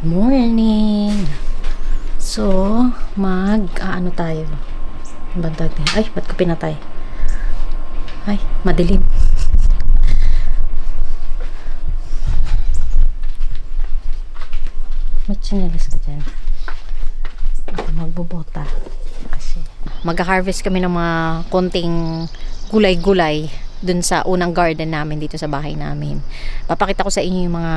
Morning! So, ano tayo? Bandag din. Ay, ba't ko pinatay? Ay, madilim. May tsinelas ka dyan. Ako magbubota. Kasi, mag-harvest kami ng mga konting gulay-gulay dun sa unang garden namin dito sa bahay namin. Papakita ko sa inyo yung mga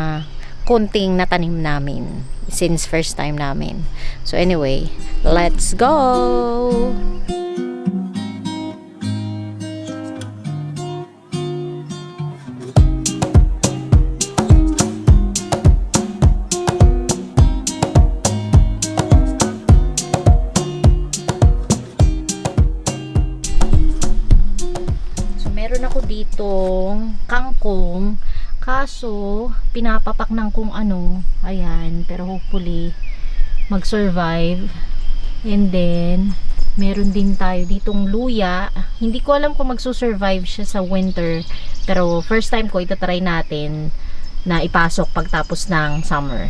konting natanim namin since first time namin. So anyway, let's go! So meron ako ditong kangkong. Kaso, pinapapak ng kung ano. Ayan. Pero hopefully, mag-survive. And then, meron din tayo ditong luya. Hindi ko alam kung magsusurvive siya sa winter. Pero, first time ko, itatry natin na ipasok pagtapos ng summer.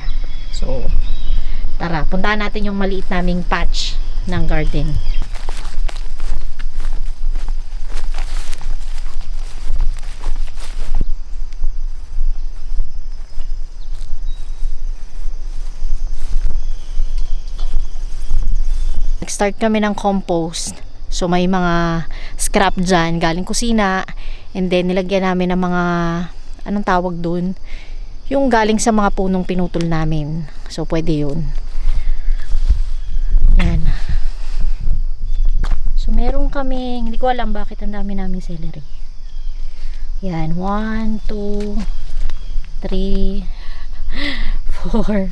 So, tara. Puntahan natin yung maliit naming patch ng garden. Nag-start kami ng compost. So may mga scrap dyan galing kusina. And then nilagyan namin ng mga, anong tawag dun? Yung galing sa mga punong pinutol namin. So pwede yun. Yan. So meron kaming, hindi ko alam bakit ang dami namin celery. Yan. 1, 2, 3, 4,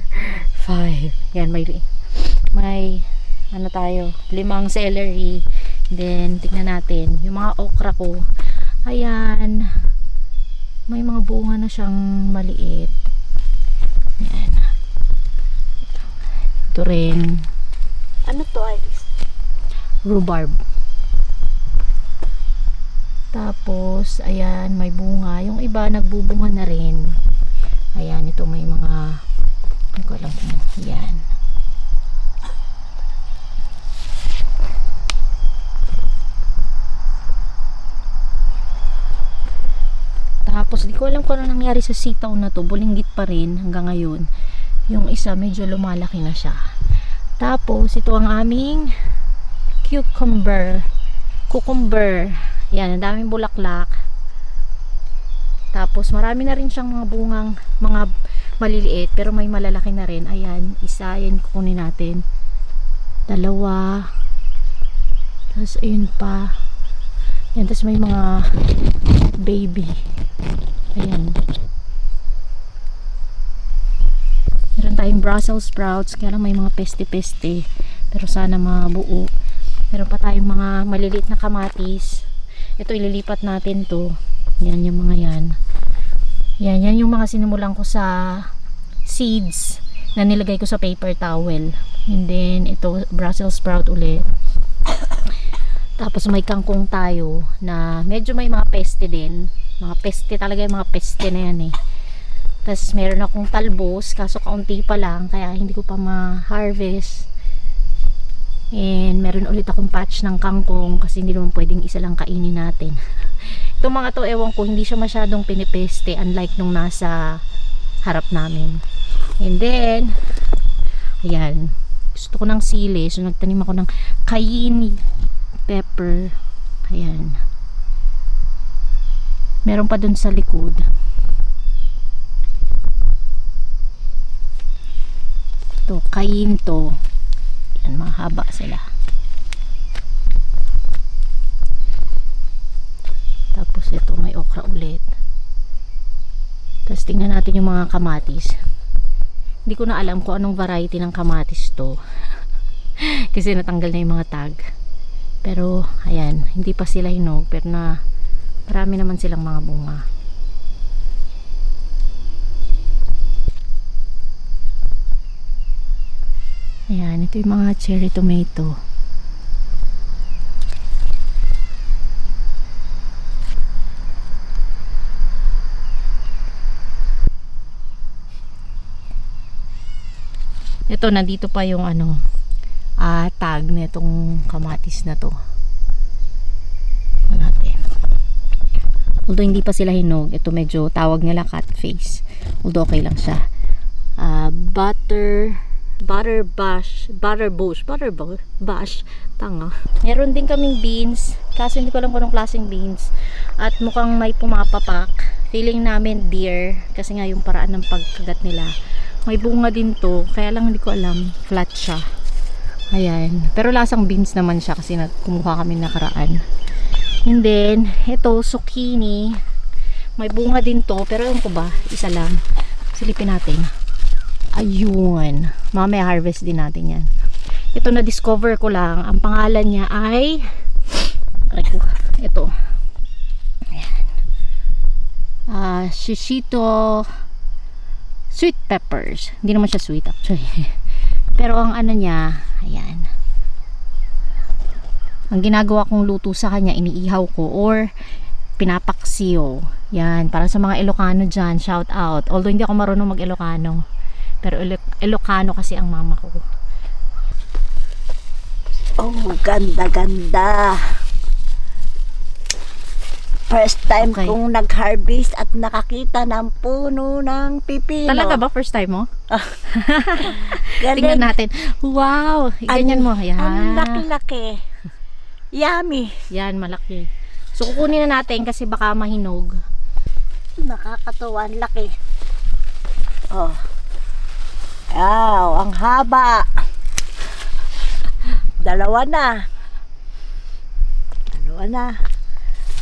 5. Yan, may ano tayo, 5 celery. Then tignan natin yung mga okra ko. Ayan, may mga bunga na siyang maliit. Ayan. Ito rin, Ano to, Iris? rhubarb. Tapos ayan, may bunga. Yung iba nagbubunga na rin. Ayan, ito may mga, hindi ko alam kung yan. Tapos di ko alam kung ano nangyari sa sitaw na to, bulinggit pa rin hanggang ngayon. Yung isa medyo lumalaki na siya. Tapos ito ang aming cucumber. Yan, ang daming bulaklak. Tapos marami na rin siyang mga bungang, mga maliliit, pero may malalaki na rin. Ayan, isa, yan kukunin natin. 2. Tapos ayun pa. Yan, tapos may mga baby. Ayan. Meron tayong Brussels sprouts, kaya lang may mga peste-peste. Pero sana mabuo. Meron pa tayong mga maliliit na kamatis. Ito, ililipat natin to. Yan, yung mga yan. Yan yung mga sinimulan ko sa seeds na nilagay ko sa paper towel. And then, ito, Brussels sprout ulit. Tapos may kangkong tayo na medyo may mga peste din. Mga peste talaga, yung mga peste na yan eh. Tapos meron akong talbos, kaso kaunti pa lang, kaya hindi ko pa ma-harvest. And meron ulit akong patch ng kangkong kasi hindi naman pwedeng isa lang kainin natin. Itong mga to, ewan ko, hindi siya masyadong pinipeste unlike nung nasa harap namin. And then, ayan, gusto ko ng sili, so nagtanim ako ng cayenne pepper. Ayan. Meron pa dun sa likod. Ito, cayenne to. Yan, mahaba sila. Tapos ito, may okra ulit. Tapos tingnan natin yung mga kamatis. Hindi ko na alam kung anong variety ng kamatis to. Kasi natanggal na yung mga tag. Pero, ayan, hindi pa sila hinog. Pero marami naman silang mga bunga. Ayan, ito yung mga cherry tomato. Ito, nandito pa yung tag na itong kamatis na to. Natin. Although hindi pa sila hinog, ito medyo tawag nila cat face. Although okay lang siya. Butter bash. Tanga. Meron din kaming beans. Kaso hindi ko alam kung anong klaseng beans. At mukhang may pumapapak. Feeling namin deer. Kasi nga yung paraan ng pagkagat nila. May bunga din to. Kaya lang hindi ko alam. Flat siya. Ayan. Pero lasang beans naman siya kasi kumuha kami nakaraan. And then, ito, zucchini. May bunga din to. Pero ewan ko ba, isa lang. Silipin natin. Ayun. Mamaya harvest din natin yan. Ito na-discover ko lang. Ang pangalan niya ay ito. Ayan. Shishito sweet peppers. Hindi naman siya sweet actually. Pero ang niya, ayan. Ang ginagawa kong luto sa kanya, iniihaw ko or pinapaksiyo. Yan, para sa mga Ilocano dyan, shout out. Although hindi ako marunong mag-Ilocano. Pero Ilocano kasi ang mama ko. Oh, ganda. First time Okay. kong nag-harvest at nakakita ng puno ng pipino. Talaga ba? First time mo? Galing. Tingnan natin. Wow! Ganyan mo. Ang Yan. laki-laki. Yummy. Yan, malaki. So, kukunin na natin kasi baka mahinog. Nakakatuwa, ang laki. Oh. Wow, ang haba. Dalawa na.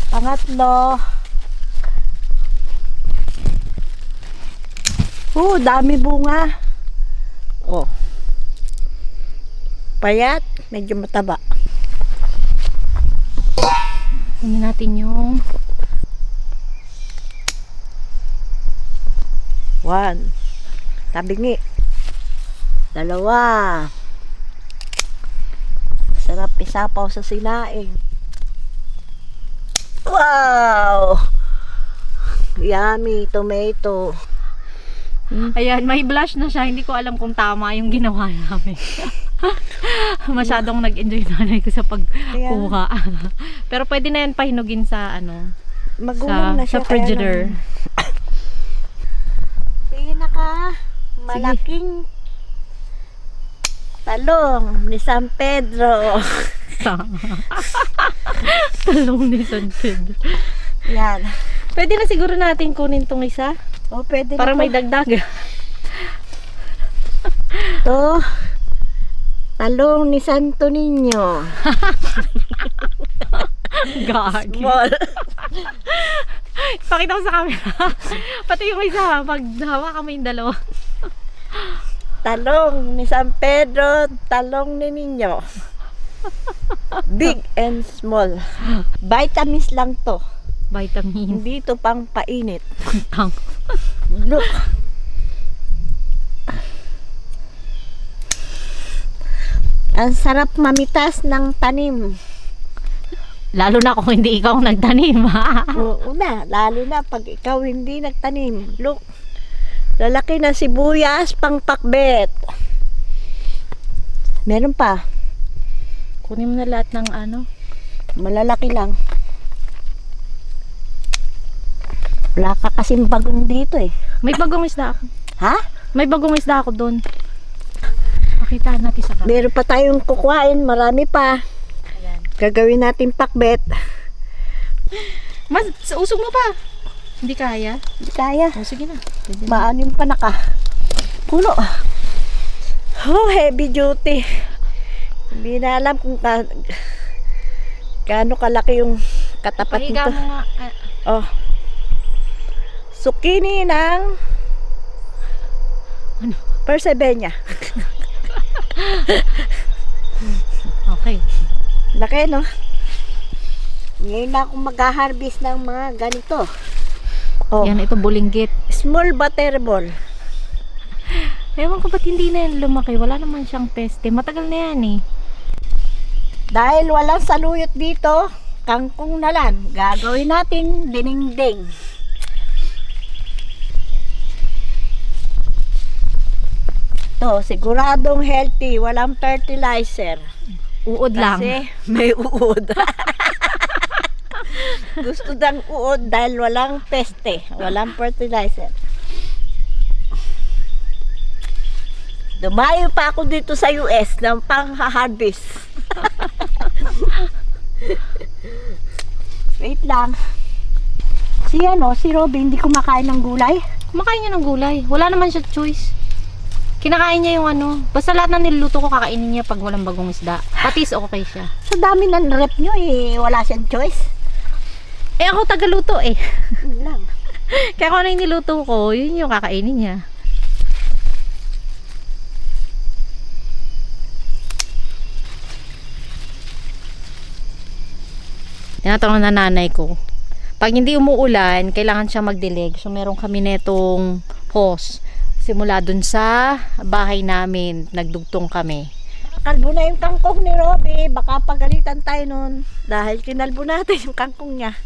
Pangatlo. Dami bunga. Oh. Payat, medyo mataba. Kunin natin yung 1. Tabingi. 2. Sarap isapaw sa sinaing. Wow! Yummy tomato. ayan, may blush na siya. Hindi ko alam kung tama yung ginawa namin. Masyadong nag-enjoy nanay ko sa pagkuha. Pero pwede na yan pahinugin sa Magulong na siya. sa frigidaire. Pinaka malaking talong ni San Pedro. Talong ni San Pedro. Yan. Pwede na siguro natin kunin tong isa. O, pwede Para na may to. dagdag. To, talong ni Santo Niño. Gagi. Small. Pakita ko sa camera. Pati yung isa, pag hawa kami yung dalawa. Talong ni San Pedro, talong ni Niño. Big and small. Vitamins lang to. Vitamin. Hindi to pang painit. Tang. Look. Ang sarap mamitas ng tanim. Lalo na kung hindi ikaw nagtanim, ha? Oo na, lalo na pag ikaw hindi nagtanim. Look. Lalaki na sibuyas pang pakbet. Meron pa. Kunin mo na lahat ng Malalaki lang. Wala ka kasing bagong dito eh. May bagong isda ako. Ha? May bagong isda ako doon. Pakita natin sa camera. Meron pa tayong kukuhain. Marami pa. Ayan. Gagawin natin pakbet. Mas, usog mo pa. Hindi kaya? Hindi kaya. O, sige na. Pwede na. Maanim pa naka. Puno. Oh, heavy duty. Hindi na alam kung gaano kalaki yung katapat Pahiga nito. mo nga. Oh. Zucchini ng Ano? Persevenia. Okay. Laki, no? Ngayon na akong mag-harvest ng mga ganito. Oh. Yan, ito bulinggit. Small butterball. Ewan ko ba't hindi na yan lumaki. Wala naman siyang peste. Matagal na yan eh. Dahil walang saluyot dito, kangkong na lang. Gagawin natin dinengdeng. Ito, siguradong healthy, walang fertilizer. Uod lang. Kasi may uod. Gusto dang uod dahil walang peste, walang fertilizer. Dumayo pa ako dito sa US ng pang-harvest. Wait lang. Si Robby, hindi kumakain ng gulay. Kumakain niya ng gulay. Wala naman siya choice. Kinakain niya yung ano. Basta lahat ng niluluto ko kakainin niya pag walang bagong isda. Patis okay siya. Sa dami ng rep nyo, wala siyang choice. Eh ako tagaluto eh. Yun lang. Kaya kung ano yung niluto ko, yun yung kakainin niya. Tinatanong na nanay ko. Pag hindi umuulan, kailangan siya magdilig. So meron kami netong hose. Simula dun sa bahay namin, nagdugtong kami. Kalbo na yung kangkong ni Robby. Baka pagalitan tayo nun. Dahil kinalbo natin yung kangkong niya.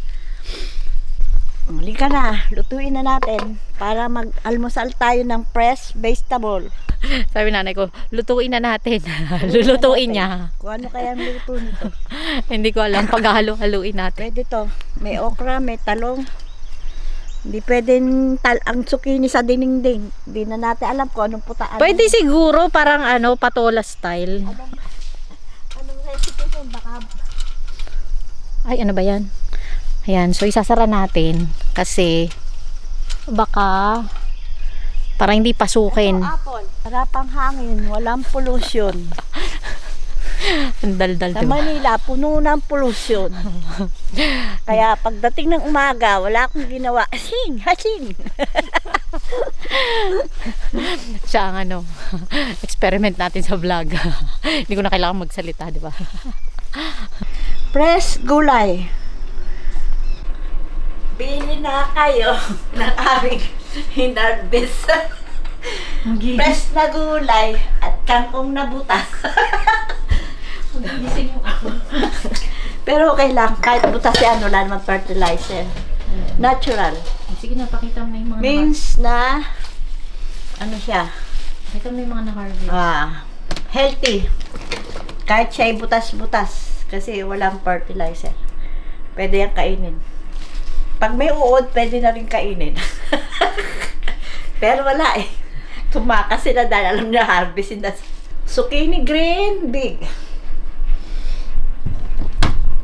Muli ka na. Lutuin na natin. Para mag-almusal tayo ng fresh vegetable. Sabi nanay ko, lutuin na natin. Lulutuin niya. Kung ano kaya ang luto nito. Hindi ko alam, paghalo-haluin natin. Pwede to. May okra, may talong. Hindi pwedeng ang zucchini sa dinding. Hindi na natin alam kung anong putaan. Pwede siguro, parang ano, patola style. Anong recipe mo? Baka Ay, ano ba yan? Ayan, so isasara natin kasi baka para hindi pasukin. apple. Harapang hangin. Walang pollution. Ang daldal, Sa diba? Manila, puno ng pollution. Kaya pagdating ng umaga, wala akong ginawa. Hasing! Siya ang ano, experiment natin sa vlog. Hindi ko na kailangan magsalita, di ba? Fresh gulay. Bili na kayo ng aming hinarbis. Fresh na gulay at kangkong na butas. Pero okay lang, kahit butas yan, wala naman fertilizer. Natural. Sige na, pakita mo yung mga Means na, ano siya, pakita mo yung mga na-harvest. healthy. Kahit siya ay butas-butas, kasi walang fertilizer. Pwede yan kainin. Pag may uod, pwede na rin kainin. Pero wala eh. Tumakas sila dahil alam niya harvestin na. Zucchini green, big.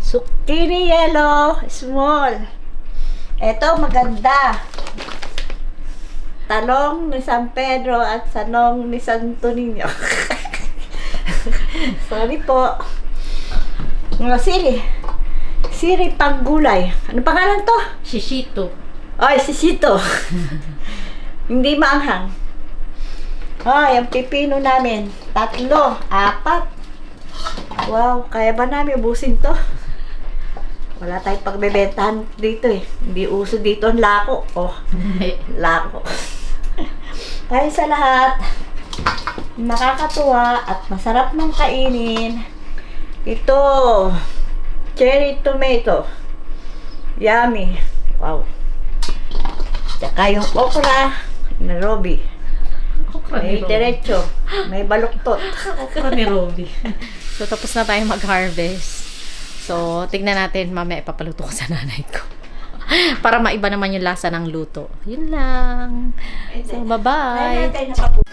Zucchini yellow, small. Ito maganda. Talong ni San Pedro at sanong ni Santo Niño. Sorry po. Sili. Sili pang gulay. Ano pangalan to? Shishito. Ay, sisito. Hindi maanghang. Ay, ang pipino namin. 3, 4. Wow, kaya ba namin ubusin to? Wala tayong pagbebentahan dito eh. Hindi uso dito ang lako. Oh, lako. Kaya sa lahat, nakakatuwa at masarap ng kainin. Ito, cherry tomato. Yummy. Wow. Tsaka yung okra na Robby. May diretso. May baluktot. Okra ni Robby. So, tapos na tayo mag-harvest. So, tignan natin. Mamaya ipapaluto ko sa nanay ko. Para maiba naman yung lasa ng luto. Yun lang. So, bye-bye. Kaya natin nakaputo.